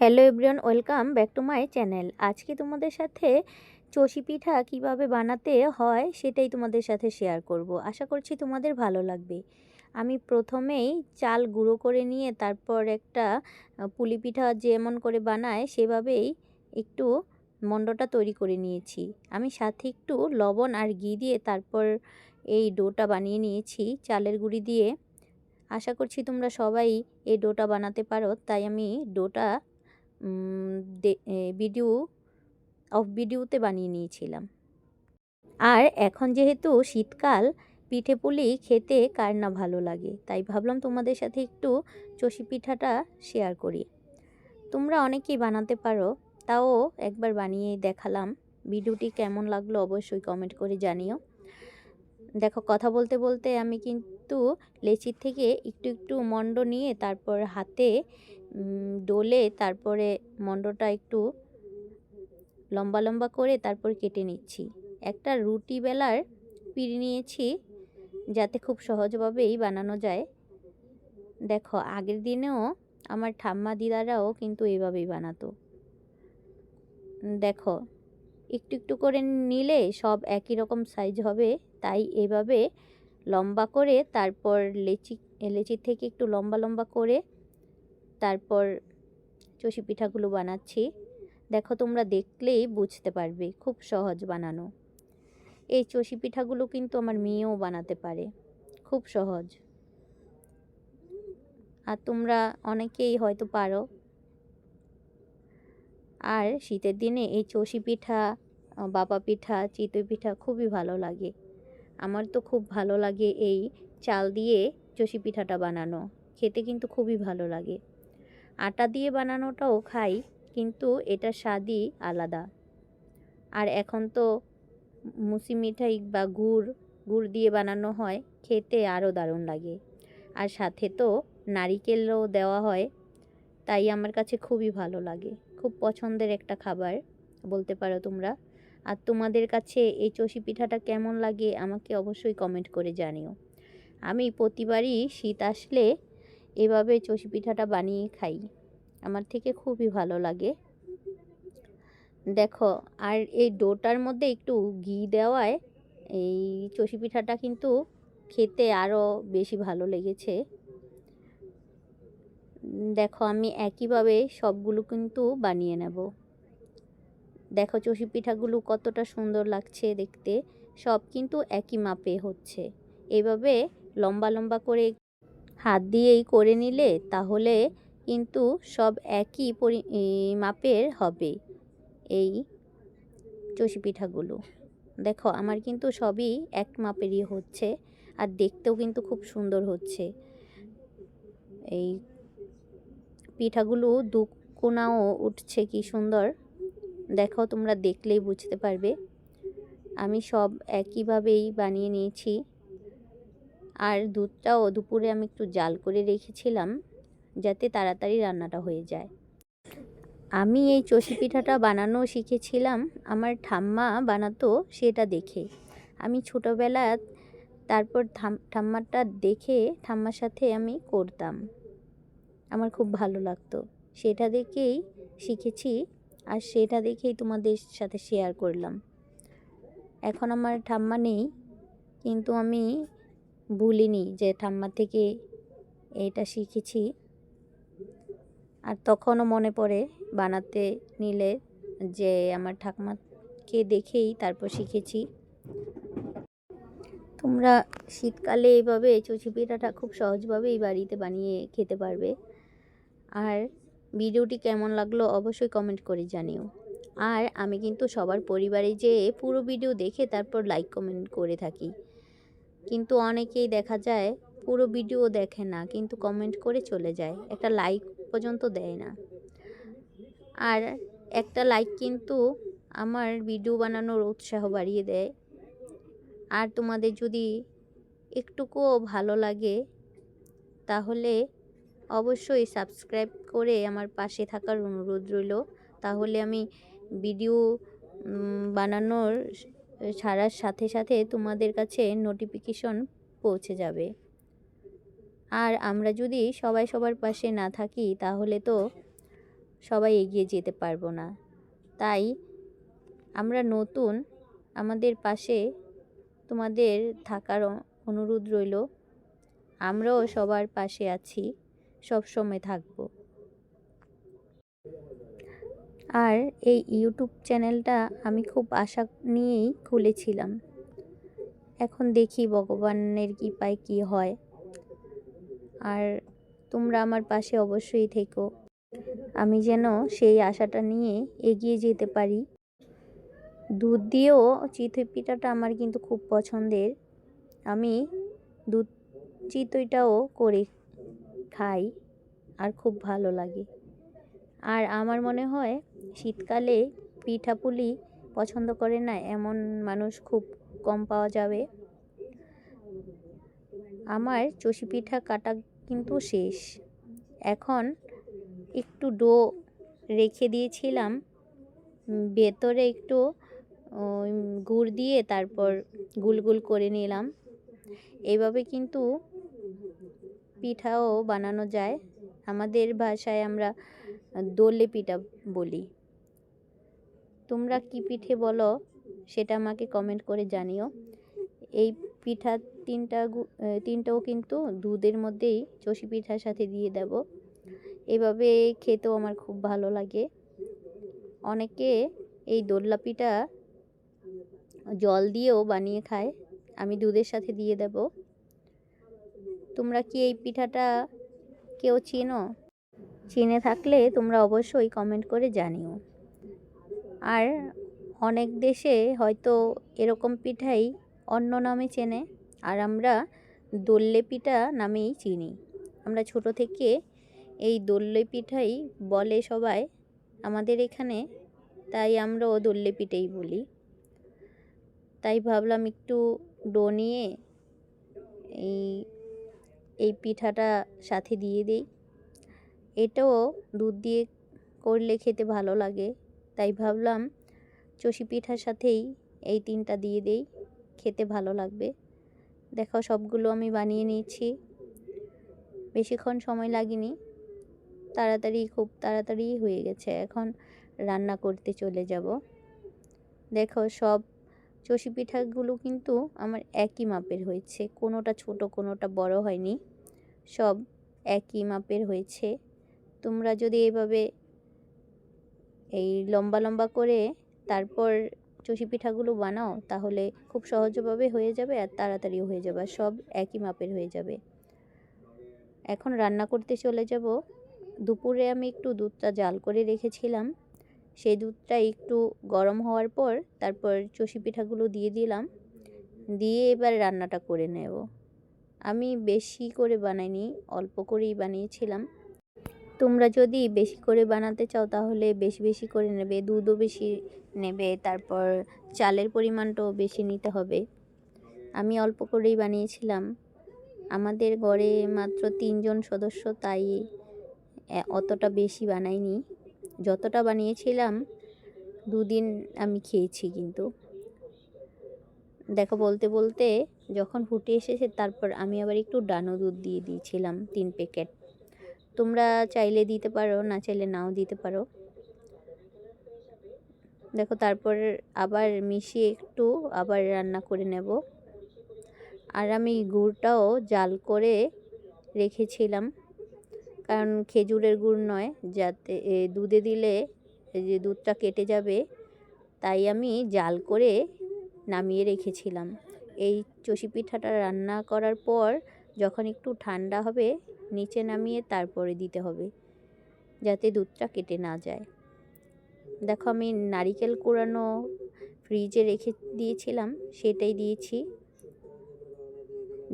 Hello everyone, welcome back to my channel. আজকে তোমাদের সাথে চষি পিঠা কিভাবে বানাতে হয় সেটাই তোমাদের সাথে শেয়ার করব। আশা করছি তোমাদের ভালো লাগবে। আমি প্রথমেই চাল গুঁড়ো করে নিয়ে তারপর একটা পুলি পিঠা যেমন করে বানায় সেভাবেই একটু মণ্ডটা তৈরি করে নিয়েছি। আমি সাথে একটু লবণ আর ঘি দিয়ে তারপর এই ডোটা বানিয়ে নিয়েছি চালের গুঁড়ি দিয়ে। আশা করছি তোমরা সবাই এই ডোটা বানাতে পারো, তাই আমি ডোটা ভিডিওতে বানিয়ে নিয়েছিলাম। আর এখন যেহেতু শীতকাল, পিঠে পুলি খেতে কার না ভালো লাগে, তাই ভাবলাম তোমাদের সাথে একটু চষি পিঠাটা শেয়ার করি। তোমরা অনেকেই বানাতে পারো, তাও একবার বানিয়ে দেখালাম। ভিডিওটি কেমন লাগলো অবশ্যই কমেন্ট করে জানিও। দেখো, কথা বলতে বলতে আমি কিন্তু লেচির থেকে একটু একটু মণ্ড নিয়ে তারপর হাতে ডলে তারপরে মণ্ডটা একটু লম্বা লম্বা করে তারপর কেটে নিচ্ছি। একটা রুটি বেলার পিঁড়ি নিয়েছি যাতে খুব সহজভাবেই বানানো যায়। দেখো, আগের দিনেও আমার ঠাম্মা দিদারাও কিন্তু এভাবেই বানাতো। দেখো, একটু একটু করে নিলে সব একই রকম সাইজ হবে, তাই এভাবে লম্বা করে তারপর লেচির থেকে একটু লম্বা লম্বা করে তারপর চষি পিঠাগুলো বানাচ্ছি। দেখো, তোমরা দেখলেই বুঝতে পারবে খুব সহজ বানানো। এই চষি পিঠাগুলো কিন্তু আমার মেয়েও বানাতে পারে, খুব সহজ। আর তোমরা অনেকেই হয়তো পারো। আর শীতের দিনে এই চষি পিঠা, বাবা পিঠা, চিতই পিঠা খুবই ভালো লাগে। আমার তো খুব ভালো লাগে এই চাল দিয়ে চষি পিঠাটা বানানো, খেতে কিন্তু খুবই ভালো লাগে। আটা দিয়ে বানানোটাও খাই, কিন্তু এটার স্বাদই আলাদা। আর এখন তো মুসি মিঠাই বা গুড় দিয়ে বানানো হয়, খেতে আরও দারুণ লাগে। আর সাথে তো নারিকেলও দেওয়া হয়, তাই আমার কাছে খুবই ভালো লাগে। খুব পছন্দের একটা খাবার বলতে পারো তোমরা। আর তোমাদের কাছে এই চষি পিঠাটা কেমন লাগে আমাকে অবশ্যই কমেন্ট করে জানিও। আমি প্রতিবারই শীত আসলে এভাবে চষি পিঠাটা বানিয়ে খাই, আমার থেকে খুবই ভালো লাগে। দেখো, আর এই ডোটার মধ্যে একটু ঘি দেওয়ায় এই চষি পিঠাটা কিন্তু খেতে আরও বেশি ভালো লেগেছে। দেখো, আমি একইভাবে সবগুলো কিন্তু বানিয়ে নেব। দেখো, চষি পিঠাগুলো কতটা সুন্দর লাগছে দেখতে। সব কিন্তু একই মাপে হচ্ছে। এভাবে লম্বা লম্বা করে হাত দিয়েই করে নিলে তাহলে কিন্তু সব একই মাপের হবে এই চষি পিঠাগুলো। দেখো, আমার কিন্তু সবই এক মাপেরই হচ্ছে, আর দেখতেও কিন্তু খুব সুন্দর হচ্ছে। এই পিঠাগুলো দু কোনাও উঠছে কি সুন্দর। দেখো, তোমরা দেখলেই বুঝতে পারবে। আমি সব একইভাবেই বানিয়ে নিয়েছি। আর দুধটাও দুপুরে আমি একটু জাল করে রেখেছিলাম যাতে তাড়াতাড়ি রান্নাটা হয়ে যায়। আমি এই চষি পিঠাটা বানানো শিখেছিলাম আমার ঠাম্মা বানাতো সেটা দেখে। আমি ছোটোবেলা তারপর ঠাম্মাটা দেখে ঠাম্মার সাথে আমি করতাম, আমার খুব ভালো লাগতো। সেটা দেখেই শিখেছি, আর সেটা দেখেই তোমাদের সাথে শেয়ার করলাম। এখন আমার ঠাম্মা নেই, কিন্তু আমি ভুলিনি যে ঠাম্মা থেকে এটা শিখেছি। আর তখনও মনে পড়ে বানাতে নিলে যে আমার ঠাকুমাকে দেখেই তারপর শিখেছি। তোমরা শীতকালে এইভাবে চষি পিঠাটা খুব সহজভাবেই বাড়িতে বানিয়ে খেতে পারবে। আর ভিডিওটি কেমন লাগলো অবশ্যই কমেন্ট করে জানিও। আর আমি কিন্তু সবার পরিবারে যেয়ে পুরো ভিডিও দেখে তারপর লাইক কমেন্ট করে থাকি, কিন্তু অনেকেই দেখা যায় পুরো ভিডিও দেখে না, কিন্তু কমেন্ট করে চলে যায়, একটা লাইক পর্যন্ত দেয় না। আর একটা লাইক কিন্তু আমার ভিডিও বানানোর উৎসাহ বাড়িয়ে দেয়। আর তোমাদের যদি একটুকুও ভালো লাগে তাহলে অবশ্যই সাবস্ক্রাইব করে আমার পাশে থাকার অনুরোধ রইল। তাহলে আমি ভিডিও বানানোর ছাড়ার সাথে সাথে তোমাদের কাছে নোটিফিকেশন পৌঁছে যাবে। আর আমরা যদি সবাই সবার পাশে না থাকি তাহলে তো সবাই এগিয়ে যেতে পারবো না। তাই আমরা নতুন, আমাদের পাশে তোমাদের থাকার অনুরোধ রইল। আমরাও সবার পাশে আছি, সব সময় থাকবো। আর এই ইউটিউব চ্যানেলটা আমি খুব আশা নিয়েই খুলেছিলাম। এখন দেখি ভগবানের কৃপায় কী হয়। আর তোমরা আমার পাশে অবশ্যই থেকো, আমি যেন সেই আশাটা নিয়ে এগিয়ে যেতে পারি। দুধ দিয়েও চিতই পিঠাটা আমার কিন্তু খুব পছন্দের। আমি দুধ চিতইটাও করে খাই আর খুব ভালো লাগে। আর আমার মনে হয় শীতকালে পিঠাপুলি পছন্দ করে না এমন মানুষ খুব কম পাওয়া যাবে। আমার চষি পিঠা কাটা কিন্তু শেষ। এখন একটু ডো রেখে দিয়েছিলাম, ভেতরে একটু গুড় দিয়ে তারপর গুল গুল করে নিলাম। এইভাবে কিন্তু পিঠাও বানানো যায়। আমাদের ভাষায় আমরা দোলে পিঠা বলি। তোমরা কি পিঠে বলো সেটা আমাকে কমেন্ট করে জানিও। এই পিঠা তিনটাও কিন্তু দুধের মধ্যেই চষি পিঠার সাথে দিয়ে দেব। এভাবে খেতেও আমার খুব ভালো লাগে। অনেকে এই দোল্লা পিঠা জল দিয়েও বানিয়ে খায়, আমি দুধের সাথে দিয়ে দেব। তোমরা কি এই পিঠাটা কেউ চিনো? চিনে থাকলে তোমরা অবশ্যই কমেন্ট করে জানিও। আর অনেক দেশে হয়তো এরকম পিঠাই অন্য নামে চেনে, আর আমরা দোল্লে পিঠা নামেই চিনি। আমরা ছোট থেকে এই দোল্লে পিঠাই বলে সবাই আমাদের এখানে, তাই আমরাও দোল্লে পিঠাই বলি। তাই ভাবলাম একটু ডো নিয়ে এই পিঠাটা সাথে দিয়ে দিই। এটাও দুধ দিয়ে করলে খেতে ভালো লাগে, তাই ভাবলাম চষি পিঠার সাথেই এই তিনটা দিয়ে দেই, খেতে ভালো লাগবে। দেখো সবগুলো আমি বানিয়ে নিয়েছি, বেশিক্ষণ সময় লাগেনি, খুব তাড়াতাড়ি হয়ে গেছে। এখন রান্না করতে চলে যাব। দেখো সব চষি পিঠাগুলো কিন্তু আমার একই মাপের হয়েছে, কোনোটা ছোট কোনোটা বড় হয়নি, সব একই মাপের হয়েছে। তোমরা যদি এইভাবে এই লম্বা লম্বা করে তারপর চষি পিঠাগুলো বানাও তাহলে খুব সহজভাবে হয়ে যাবে আর তাড়াতাড়িও হয়ে যাবে, সব একই মাপের হয়ে যাবে। এখন রান্না করতে চলে যাব। দুপুরে আমি একটু দুধটা জাল করে রেখেছিলাম, সেই দুধটা একটু গরম হওয়ার পর তারপর চষি পিঠাগুলো দিয়ে দিলাম, দিয়ে এবার রান্নাটা করে নেব। আমি বেশি করে বানাইনি, অল্প করেই বানিয়েছিলাম। তোমরা যদি বেশি করে বানাতে চাও তাহলে বেশি বেশি করে নেবে, দুধও বেশি নেবে, তারপর চালের পরিমাণটাও বেশি নিতে হবে। আমি অল্প করেই বানিয়েছিলাম, আমাদের ঘরে মাত্র 3 জন সদস্য, তাই অতটা বেশি বানাইনি। যতটা বানিয়েছিলাম 2 দিন আমি খেয়েছি। কিন্তু দেখো বলতে বলতে যখন ফুটে এসেছে তারপর আমি আবার একটু ডানো দুধ দিয়ে দিয়েছিলাম 3 প্যাকেট। তোমরা চাইলে দিতে পারো, না চাইলে নাও দিতে পারো। দেখো তারপর আবার মিশিয়ে একটু আবার রান্না করে নেব। আর আমি গুড়টাও জাল করে রেখেছিলাম, কারণ খেজুরের গুড় নয়, যাতে দুধে দিলে যে দুধটা কেটে যাবে, তাই আমি জাল করে নামিয়ে রেখেছিলাম। এই চষি পিঠাটা রান্না করার পর যখন একটু ঠান্ডা হবে নিচে নামিয়ে তারপরে দিতে হবে, যাতে দুধটা কেটে না যায়। দেখো আমি নারিকেল কোড়ানো ফ্রিজে রেখে দিয়েছিলাম, সেটাই দিয়েছি,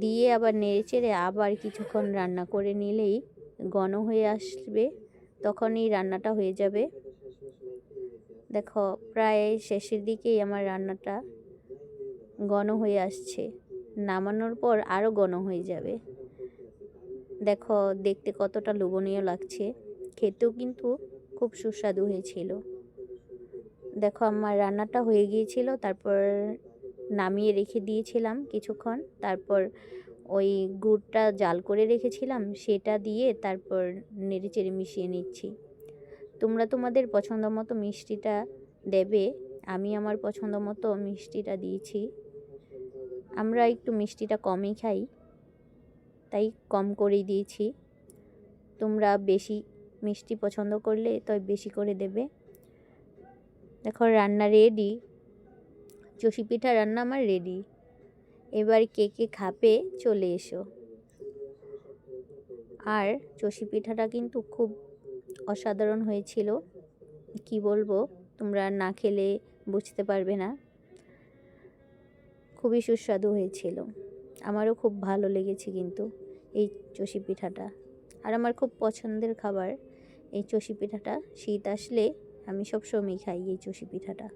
দিয়ে আবার নেড়েচেড়ে আবার কিছুক্ষণ রান্না করে নিলেই ঘন হয়ে আসবে, তখনই রান্নাটা হয়ে যাবে। দেখো প্রায় শেষের দিকেই আমার রান্নাটা ঘন হয়ে আসছে, নামানোর পর আরও ঘন হয়ে যাবে। দেখো দেখতে কতটা লোভনীয় লাগছে, খেতেও কিন্তু খুব সুস্বাদু হয়েছিল। দেখো আমার রান্নাটা হয়ে গিয়েছিল, তারপর নামিয়ে রেখে দিয়েছিলাম কিছুক্ষণ, তারপর ওই গুড়টা জাল করে রেখেছিলাম সেটা দিয়ে তারপর নেড়েচেড়ে মিশিয়ে নিচ্ছি। তোমরা তোমাদের পছন্দ মতো মিষ্টিটা দেবে। আমি আমার পছন্দ মতো মিষ্টিটা দিয়েছি। আমরা একটু মিষ্টিটা কমই খাই, তাই কম করেই দিয়েছি। তোমরা বেশি মিষ্টি পছন্দ করলে তো বেশি করে দেবে। দেখো রান্না রেডি, চষি পিঠা রান্না আমার রেডি। এবার কে কে খাবে চলে এসো। আর চষি পিঠাটা কিন্তু খুব অসাধারণ হয়েছিল, কি বলবো, তোমরা না খেলে বুঝতে পারবে না। খুবই সুস্বাদু হয়েছিল, আমারও খুব ভালো লেগেছে কিন্তু এই চষি পিঠাটা। আর আমার খুব পছন্দের খাবার এই চষি পিঠাটা। শীত আসলে আমি সবসময় খাই এই চষি পিঠাটা।